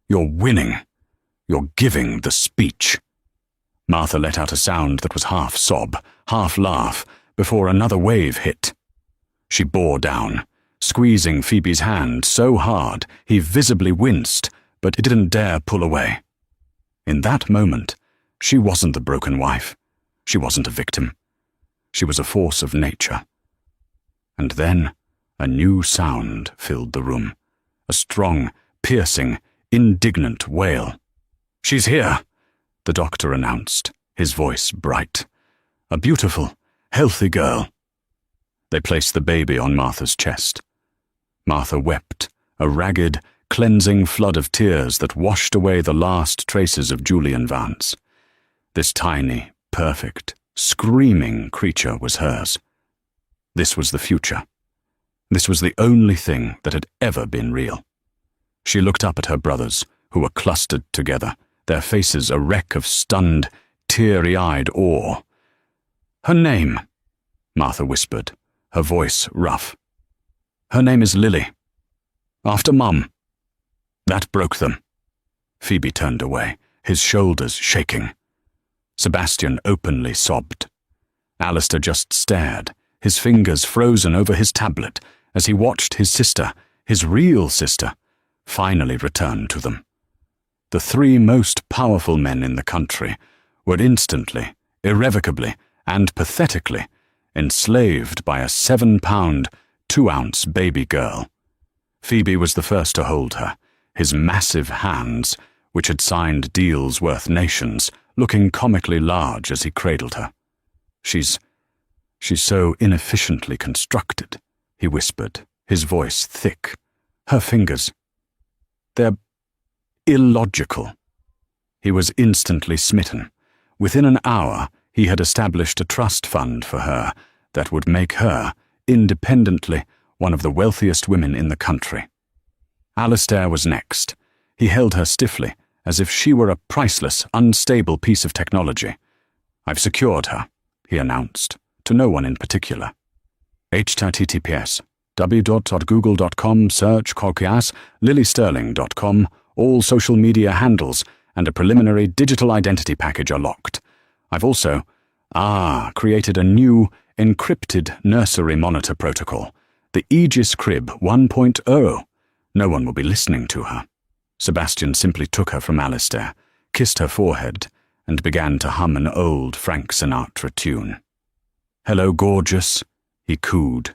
You're winning. You're giving the speech." Martha let out a sound that was half sob, half laugh, before another wave hit. She bore down, squeezing Phoebe's hand so hard he visibly winced, but he didn't dare pull away. In that moment, she wasn't the broken wife. She wasn't a victim. She was a force of nature. And then a new sound filled the room, a strong, piercing, indignant wail. "She's here," the doctor announced, his voice bright. "A beautiful, healthy girl." They placed the baby on Martha's chest. Martha wept, a ragged, cleansing flood of tears that washed away the last traces of Julian Vance. This tiny, perfect, screaming creature was hers. This was the future. This was the only thing that had ever been real. She looked up at her brothers, who were clustered together, their faces a wreck of stunned, teary-eyed awe. "Her name," Martha whispered, her voice rough. "Her name is Lily. After Mum." That broke them. Phoebe turned away, his shoulders shaking. Sebastian openly sobbed. Alistair just stared, his fingers frozen over his tablet, as he watched his sister, his real sister, finally return to them. The three most powerful men in the country were instantly, irrevocably, and pathetically enslaved by a 7-pound, 2-ounce baby girl. Phoebe was the first to hold her, his massive hands, which had signed deals worth nations, looking comically large as he cradled her. She's so inefficiently constructed," he whispered, his voice thick. "Her fingers, they're illogical." He was instantly smitten. Within an hour, he had established a trust fund for her that would make her, independently, one of the wealthiest women in the country. Alistair was next. He held her stiffly, as if she were a priceless, unstable piece of technology. "I've secured her," he announced, to no one in particular. https www.google.com /lilysterling.com. All social media handles and a preliminary digital identity package are locked. I've also, created a new, encrypted nursery monitor protocol, the Aegis Crib 1.0. No one will be listening to her. Sebastian simply took her from Alistair, kissed her forehead, and began to hum an old Frank Sinatra tune. "Hello, gorgeous," he cooed.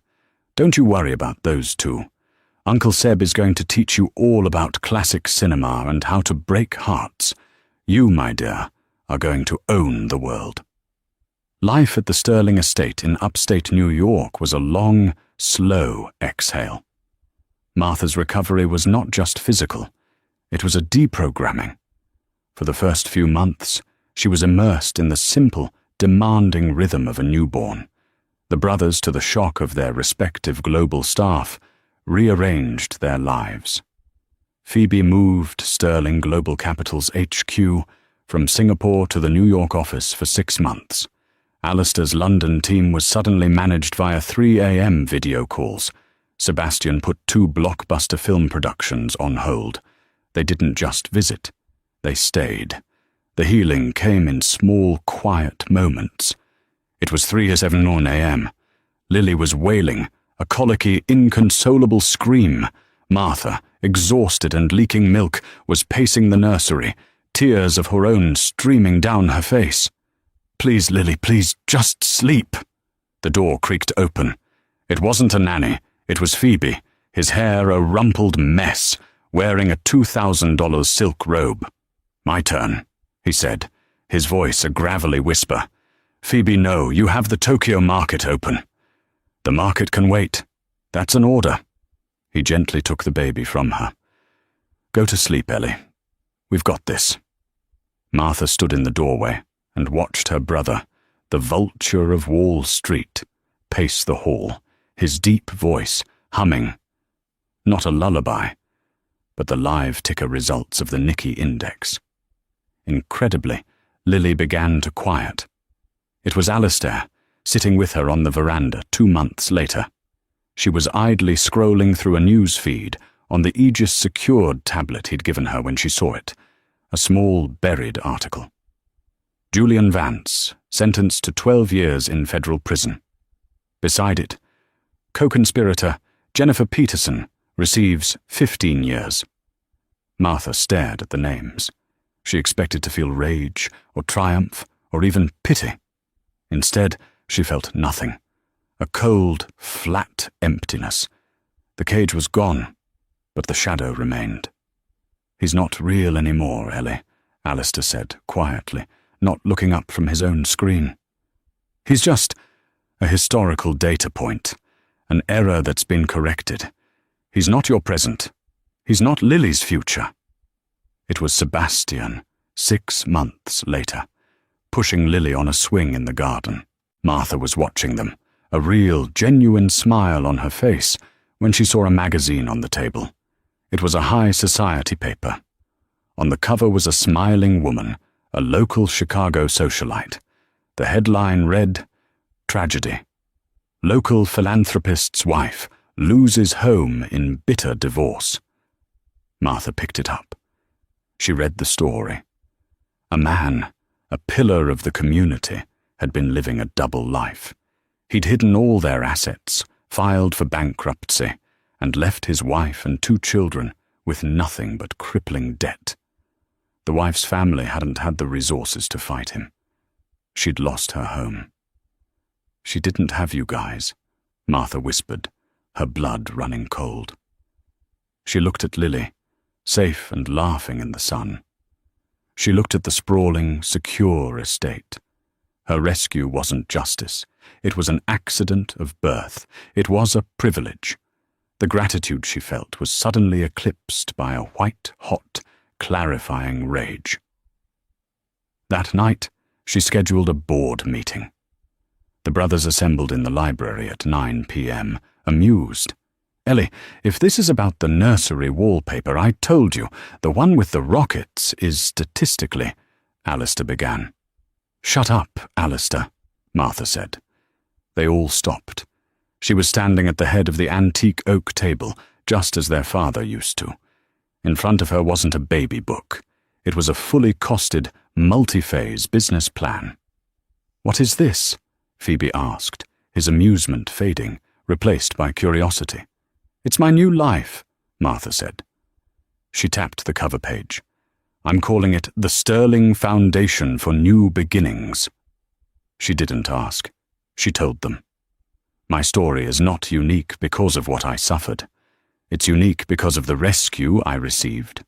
"Don't you worry about those two. Uncle Seb is going to teach you all about classic cinema and how to break hearts. You, my dear, are going to own the world." Life at the Sterling estate in upstate New York was a long, slow exhale. Martha's recovery was not just physical, it was a deprogramming. For the first few months, she was immersed in the simple, demanding rhythm of a newborn. The brothers, to the shock of their respective global staff, rearranged their lives. Phoebe moved Sterling Global Capital's HQ from Singapore to the New York office for 6 months. Alistair's London team was suddenly managed via 3 a.m. video calls. Sebastian put 2 blockbuster film productions on hold. They didn't just visit, they stayed. The healing came in small, quiet moments. It was 3:07 a.m. Lily was wailing, a colicky, inconsolable scream. Martha, exhausted and leaking milk, was pacing the nursery, tears of her own streaming down her face. "Please, Lily, please, just sleep." The door creaked open. It wasn't a nanny, it was Phoebe, his hair a rumpled mess, wearing a $2,000 silk robe. "My turn," he said, his voice a gravelly whisper. "Phoebe, no, you have the Tokyo market open." "The market can wait. That's an order." He gently took the baby from her. "Go to sleep, Ellie. We've got this." Martha stood in the doorway and watched her brother, the vulture of Wall Street, pace the hall, his deep voice humming. Not a lullaby, but the live ticker results of the Nikkei index. Incredibly, Lily began to quiet. It was Alistair, sitting with her on the veranda 2 months later. She was idly scrolling through a news feed on the Aegis secured tablet he'd given her when she saw it, a small buried article. Julian Vance, sentenced to 12 years in federal prison. Beside it, co-conspirator Jennifer Peterson receives 15 years. Martha stared at the names. She expected to feel rage or triumph or even pity. Instead, she felt nothing. A cold, flat emptiness. The cage was gone, but the shadow remained. "He's not real anymore, Ellie," Alistair said quietly, not looking up from his own screen. "He's just a historical data point, an error that's been corrected. He's not your present. He's not Lily's future." It was Sebastian, 6 months later, pushing Lily on a swing in the garden. Martha was watching them, a real, genuine smile on her face when she saw a magazine on the table. It was a high society paper. On the cover was a smiling woman, a local Chicago socialite. The headline read, "Tragedy. Local philanthropist's wife loses home in bitter divorce." Martha picked it up. She read the story. A man, a pillar of the community, had been living a double life. He'd hidden all their assets, filed for bankruptcy, and left his wife and 2 children with nothing but crippling debt. The wife's family hadn't had the resources to fight him. She'd lost her home. "She didn't have you guys," Martha whispered, her blood running cold. She looked at Lily, safe and laughing in the sun. She looked at the sprawling, secure estate. Her rescue wasn't justice. It was an accident of birth. It was a privilege. The gratitude she felt was suddenly eclipsed by a white-hot, clarifying rage. That night, she scheduled a board meeting. The brothers assembled in the library at 9 p.m., amused. "Ellie, if this is about the nursery wallpaper, I told you, the one with the rockets is statistically," Alistair began. "Shut up, Alistair," Martha said. They all stopped. She was standing at the head of the antique oak table, just as their father used to. In front of her wasn't a baby book. It was a fully costed, multi-phase business plan. "What is this?" Phoebe asked, his amusement fading, replaced by curiosity. "It's my new life," Martha said. She tapped the cover page. "I'm calling it the Sterling Foundation for New Beginnings." She didn't ask. She told them. "My story is not unique because of what I suffered. It's unique because of the rescue I received.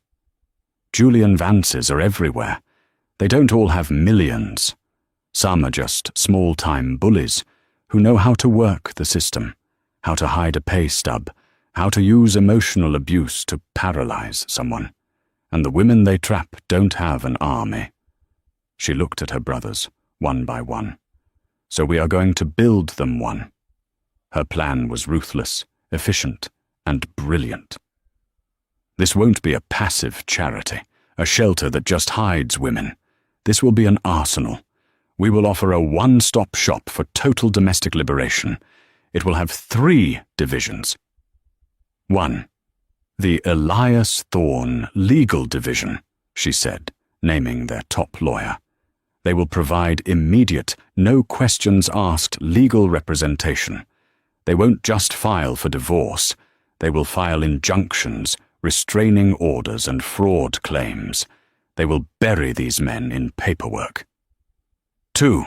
Julian Vances are everywhere. They don't all have millions. Some are just small-time bullies who know how to work the system, how to hide a pay stub, how to use emotional abuse to paralyze someone. And the women they trap don't have an army." She looked at her brothers, one by one. "So we are going to build them one." Her plan was ruthless, efficient, and brilliant. "This won't be a passive charity, a shelter that just hides women. This will be an arsenal. We will offer a one-stop shop for total domestic liberation. It will have 3 divisions. 1. The Elias Thorne Legal Division," she said, naming their top lawyer. "They will provide immediate, no-questions-asked legal representation. They won't just file for divorce. They will file injunctions, restraining orders, and fraud claims. They will bury these men in paperwork." 2.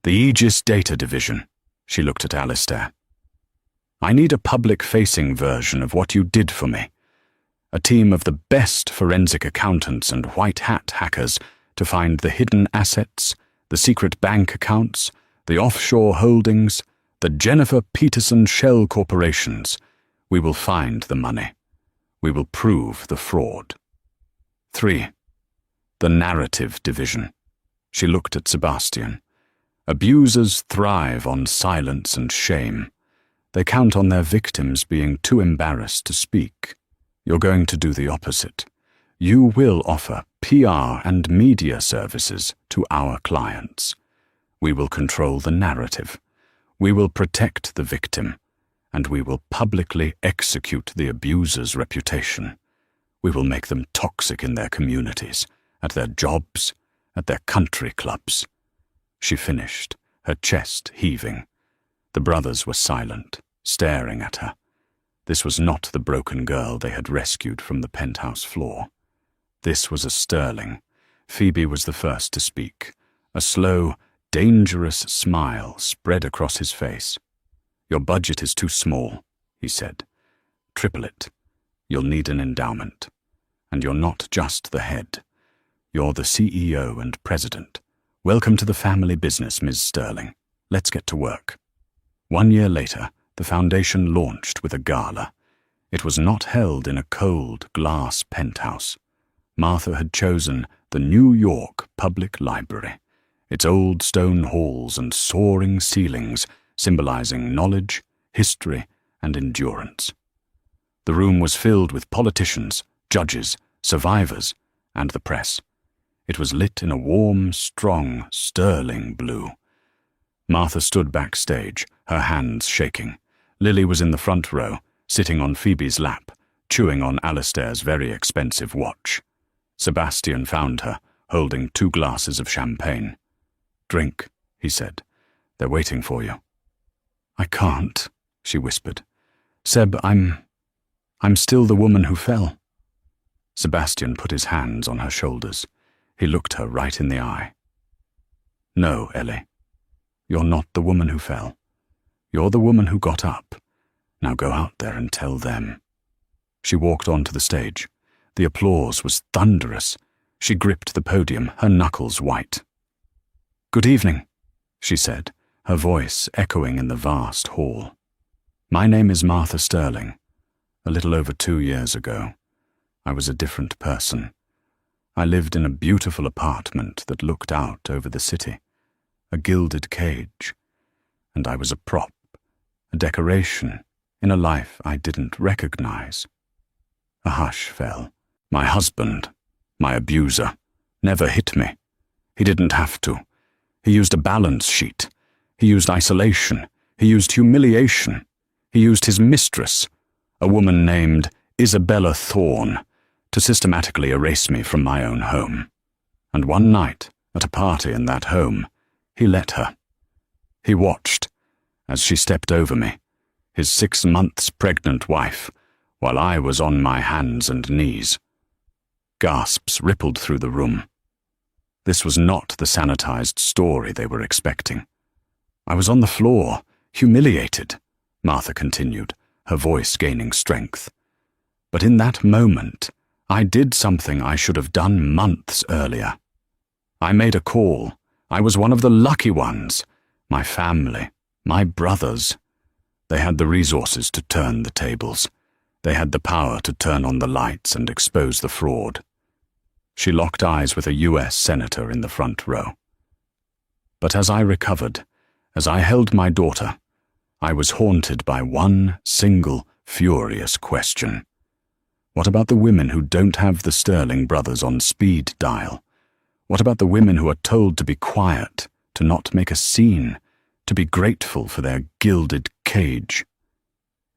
The Aegis Data Division, she looked at Alistair. "I need a public-facing version of what you did for me. A team of the best forensic accountants and white-hat hackers to find the hidden assets, the secret bank accounts, the offshore holdings, the Jennifer Peterson shell corporations. We will find the money. We will prove the fraud." 3. The Narrative Division. She looked at Sebastian. "Abusers thrive on silence and shame. They count on their victims being too embarrassed to speak. You're going to do the opposite. You will offer PR and media services to our clients. We will control the narrative. We will protect the victim, and we will publicly execute the abuser's reputation. We will make them toxic in their communities, at their jobs, at their country clubs. She finished, her chest heaving. The brothers were silent, staring at her. This was not the broken girl they had rescued from the penthouse floor. This was a Sterling. Phoebe was the first to speak. A slow, dangerous smile spread across his face. "Your budget is too small," he said. "Triple it. You'll need an endowment. And you're not just the head. You're the CEO and president. Welcome to the family business, Ms. Sterling. Let's get to work." 1 year later, the foundation launched with a gala. It was not held in a cold glass penthouse. Martha had chosen the New York Public Library, its old stone halls and soaring ceilings symbolizing knowledge, history, and endurance. The room was filled with politicians, judges, survivors, and the press. It was lit in a warm, strong, sterling blue. Martha stood backstage, her hands shaking. Lily was in the front row, sitting on Phoebe's lap, chewing on Alistair's very expensive watch. Sebastian found her, holding 2 glasses of champagne. "Drink," he said. "They're waiting for you." "I can't," she whispered. "Seb, I'm still the woman who fell." Sebastian put his hands on her shoulders. He looked her right in the eye. "No, Ellie. You're not the woman who fell. You're the woman who got up. Now go out there and tell them." She walked onto the stage. The applause was thunderous. She gripped the podium, her knuckles white. "Good evening," she said, her voice echoing in the vast hall. "My name is Martha Sterling. A little over 2 years ago, I was a different person. I lived in a beautiful apartment that looked out over the city, a gilded cage, and I was a prop, a decoration in a life I didn't recognize." A hush fell. "My husband, my abuser, never hit me. He didn't have to. He used a balance sheet. He used isolation. He used humiliation. He used his mistress, a woman named Isabella Thorne, to systematically erase me from my own home. And one night, at a party in that home, he let her. He watched as she stepped over me, his 6 months pregnant wife, while I was on my hands and knees." Gasps rippled through the room. This was not the sanitized story they were expecting. "I was on the floor, humiliated," Martha continued, her voice gaining strength. "But in that moment, I did something I should have done months earlier. I made a call. I was one of the lucky ones. My family, my brothers. They had the resources to turn the tables. They had the power to turn on the lights and expose the fraud." She locked eyes with a US senator in the front row. "But as I recovered, as I held my daughter, I was haunted by one single, furious question. What about the women who don't have the Sterling brothers on speed dial? What about the women who are told to be quiet, to not make a scene, to be grateful for their gilded cage?"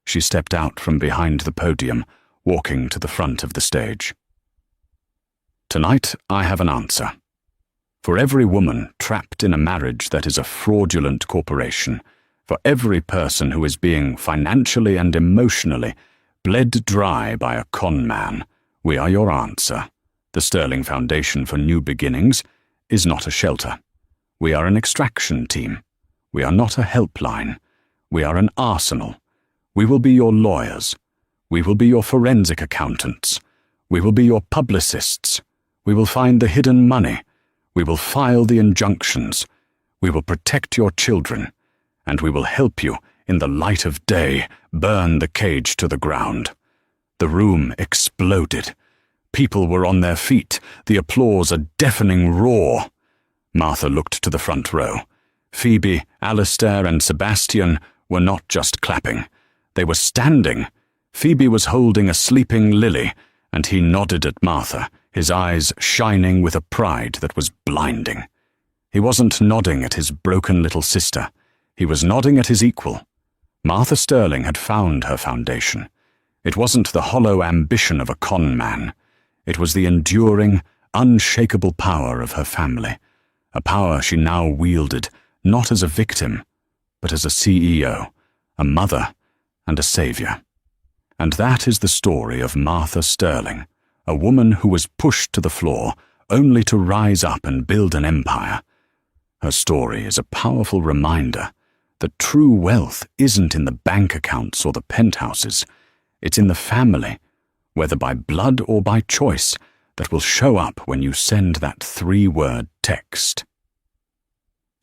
She stepped out from behind the podium, walking to the front of the stage. "Tonight I have an answer. For every woman trapped in a marriage that is a fraudulent corporation, for every person who is being financially and emotionally bled dry by a con man, we are your answer. The Sterling Foundation for New Beginnings is not a shelter. We are an extraction team. We are not a helpline. We are an arsenal. We will be your lawyers. We will be your forensic accountants. We will be your publicists. We will find the hidden money. We will file the injunctions. We will protect your children. And we will help you, in the light of day, burn the cage to the ground." The room exploded. People were on their feet, the applause a deafening roar. Martha looked to the front row. Phoebe, Alistair, and Sebastian were not just clapping. They were standing. Phoebe was holding a sleeping Lily, and he nodded at Martha, his eyes shining with a pride that was blinding. He wasn't nodding at his broken little sister. He was nodding at his equal. Martha Sterling had found her foundation. It wasn't the hollow ambition of a con man. It was the enduring, unshakable power of her family, a power she now wielded not as a victim, but as a CEO, a mother, and a savior. And that is the story of Martha Sterling, a woman who was pushed to the floor only to rise up and build an empire. Her story is a powerful reminder that true wealth isn't in the bank accounts or the penthouses. It's in the family, whether by blood or by choice, that will show up when you send that 3-word text.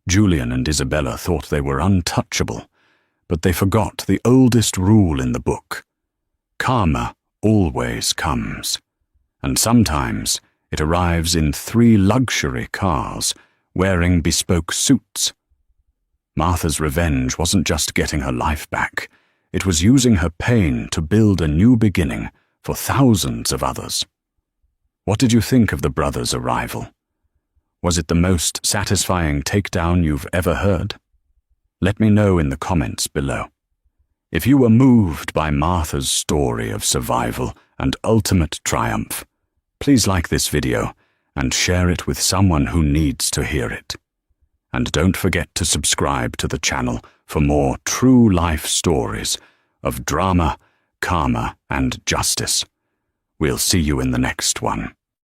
Julian and Isabella thought they were untouchable, but they forgot the oldest rule in the book. Karma always comes, and sometimes it arrives in 3 luxury cars, wearing bespoke suits. Martha's revenge wasn't just getting her life back. It was using her pain to build a new beginning for thousands of others. What did you think of the brothers' arrival? Was it the most satisfying takedown you've ever heard? Let me know in the comments below. If you were moved by Martha's story of survival and ultimate triumph, please like this video and share it with someone who needs to hear it. And don't forget to subscribe to the channel for more true life stories of drama, karma, and justice. We'll see you in the next one.